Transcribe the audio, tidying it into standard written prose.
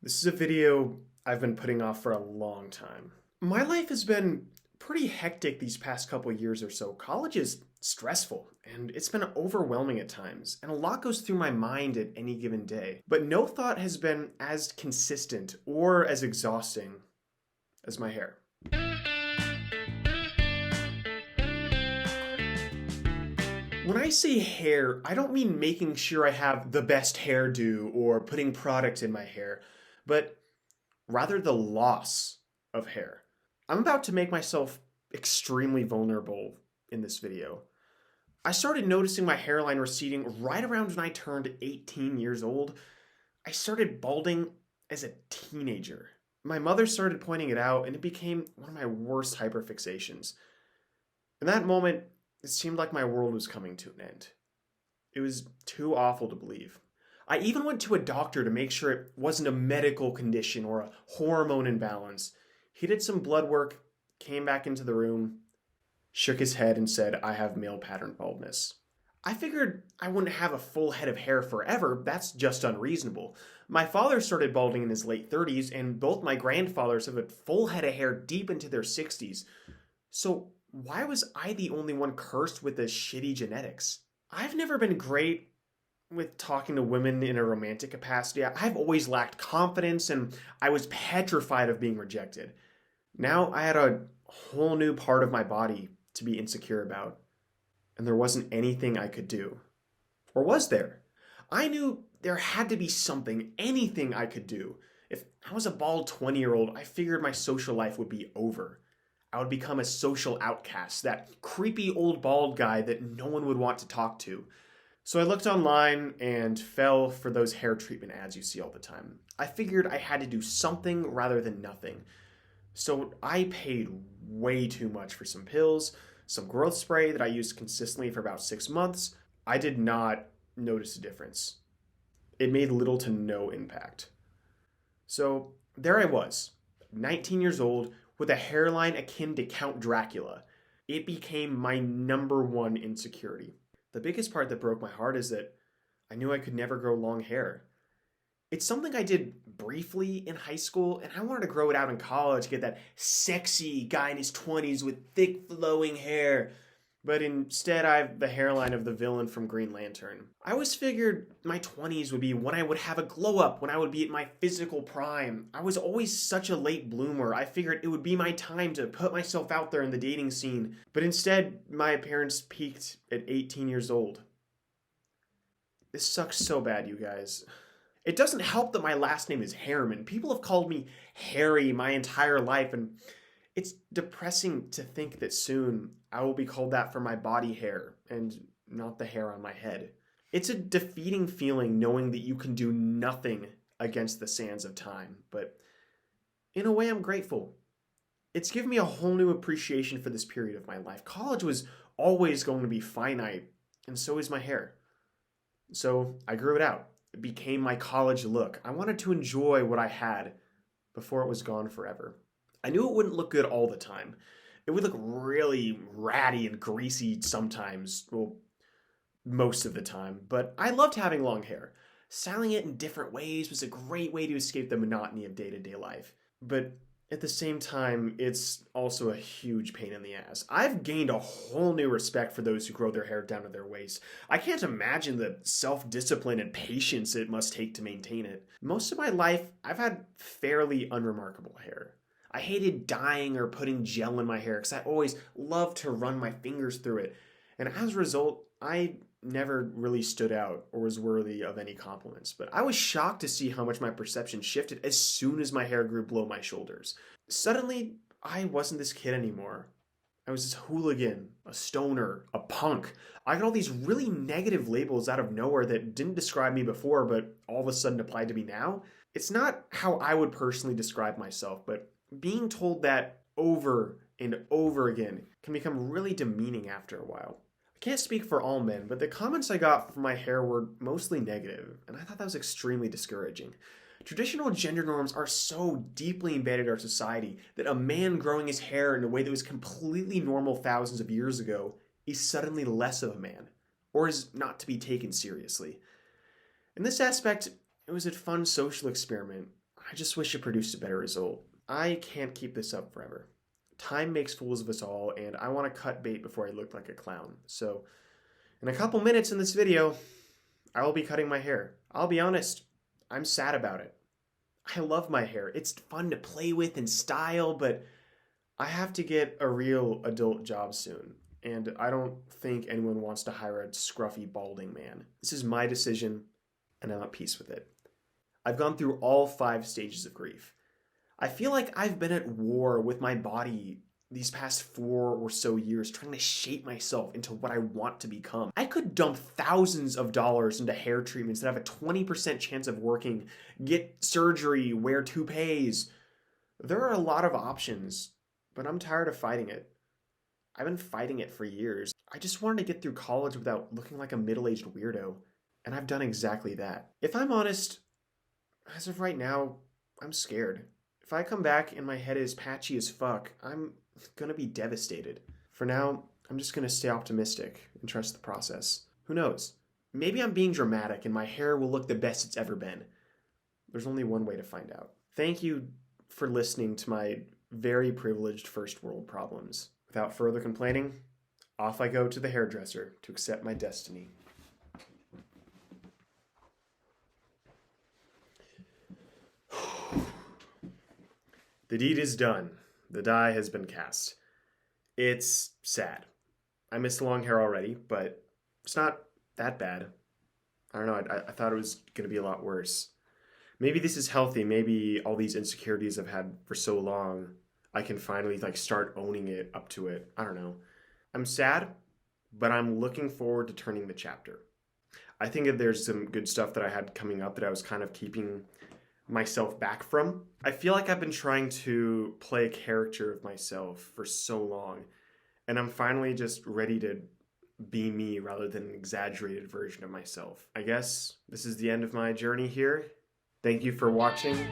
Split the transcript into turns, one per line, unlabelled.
This is a video I've been putting off for a long time. My life has been pretty hectic these past couple years or so. College is stressful and it's been overwhelming at times, and a lot goes through my mind at any given day. But no thought has been as consistent or as exhausting as my hair. When I say hair, I don't mean making sure I have the best hairdo or putting product in my hair, but rather the loss of hair. I'm about to make myself extremely vulnerable in this video. I started noticing my hairline receding right around when I turned 18 years old. I started balding as a teenager. My mother started pointing it out, and it became one of my worst hyperfixations. In that moment, it seemed like my world was coming to an end. It was too awful to believe. I even went to a doctor to make sure it wasn't a medical condition or a hormone imbalance. He did some blood work, came back into the room, shook his head, and said, "I have male pattern baldness." I figured I wouldn't have a full head of hair forever. That's just unreasonable. My father started balding in his late 30s, and both my grandfathers have a full head of hair deep into their 60s. So why was I the only one cursed with this shitty genetics? I've never been great with talking to women in a romantic capacity. I've always lacked confidence, and I was petrified of being rejected. Now I had a whole new part of my body to be insecure about, and there wasn't anything I could do. Or was there? I knew there had to be something, anything I could do. If I was a bald 20-year-old, I figured my social life would be over. I would become a social outcast, that creepy old bald guy that no one would want to talk to. So I looked online and fell for those hair treatment ads you see all the time. I figured I had to do something rather than nothing. So I paid way too much for some pills, some growth spray that I used consistently for about 6 months. I did not notice a difference. It made little to no impact. So there I was, 19 years old, with a hairline akin to Count Dracula. It became my number one insecurity. The biggest part that broke my heart is that I knew I could never grow long hair. It's something I did briefly in high school, and I wanted to grow it out in college, get that sexy guy in his 20s with thick flowing hair. But instead, I have the hairline of the villain from Green Lantern. I always figured my 20s would be when I would have a glow up, when I would be at my physical prime. I was always such a late bloomer. I figured it would be my time to put myself out there in the dating scene. But instead, my appearance peaked at 18 years old. This sucks so bad, you guys. It doesn't help that my last name is Harriman. People have called me Harry my entire life, and it's depressing to think that soon I will be called that for my body hair and not the hair on my head. It's a defeating feeling knowing that you can do nothing against the sands of time, but in a way I'm grateful. It's given me a whole new appreciation for this period of my life. College was always going to be finite, and so is my hair. So I grew it out. It became my college look. I wanted to enjoy what I had before it was gone forever. I knew it wouldn't look good all the time. It would look really ratty and greasy sometimes, well, most of the time, but I loved having long hair. Styling it in different ways was a great way to escape the monotony of day-to-day life. But at the same time, it's also a huge pain in the ass. I've gained a whole new respect for those who grow their hair down to their waist. I can't imagine the self-discipline and patience it must take to maintain it. Most of my life, I've had fairly unremarkable hair. I hated dyeing or putting gel in my hair because I always loved to run my fingers through it. And as a result, I never really stood out or was worthy of any compliments. But I was shocked to see how much my perception shifted as soon as my hair grew below my shoulders. Suddenly, I wasn't this kid anymore. I was this hooligan, a stoner, a punk. I got all these really negative labels out of nowhere that didn't describe me before, but all of a sudden applied to me now. It's not how I would personally describe myself, but being told that over and over again can become really demeaning after a while. I can't speak for all men, but the comments I got from my hair were mostly negative, and I thought that was extremely discouraging. Traditional gender norms are so deeply embedded in our society that a man growing his hair in a way that was completely normal thousands of years ago is suddenly less of a man, or is not to be taken seriously. In this aspect, it was a fun social experiment. I just wish it produced a better result. I can't keep this up forever. Time makes fools of us all, and I want to cut bait before I look like a clown. So, in a couple minutes in this video, I will be cutting my hair. I'll be honest, I'm sad about it. I love my hair. It's fun to play with and style, but I have to get a real adult job soon. And I don't think anyone wants to hire a scruffy balding man. This is my decision, and I'm at peace with it. I've gone through all 5 stages of grief. I feel like I've been at war with my body these past 4 or so years, trying to shape myself into what I want to become. I could dump thousands of dollars into hair treatments that have a 20% chance of working, get surgery, wear toupees. There are a lot of options, but I'm tired of fighting it. I've been fighting it for years. I just wanted to get through college without looking like a middle-aged weirdo, and I've done exactly that. If I'm honest, as of right now, I'm scared. If I come back and my head is patchy as fuck, I'm gonna be devastated. For now, I'm just gonna stay optimistic and trust the process. Who knows? Maybe I'm being dramatic and my hair will look the best it's ever been. There's only one way to find out. Thank you for listening to my very privileged first world problems. Without further complaining, off I go to the hairdresser to accept my destiny. The deed is done. The die has been cast. It's sad. I miss the long hair already, but it's not that bad. I don't know, I thought it was going to be a lot worse. Maybe this is healthy. Maybe all these insecurities I've had for so long, I can finally start owning it, up to it. I don't know. I'm sad, but I'm looking forward to turning the chapter. I think that there's some good stuff that I had coming up that I was kind of keeping myself back from. I feel like I've been trying to play a character of myself for so long, and I'm finally just ready to be me rather than an exaggerated version of myself. I guess this is the end of my journey here. Thank you for watching.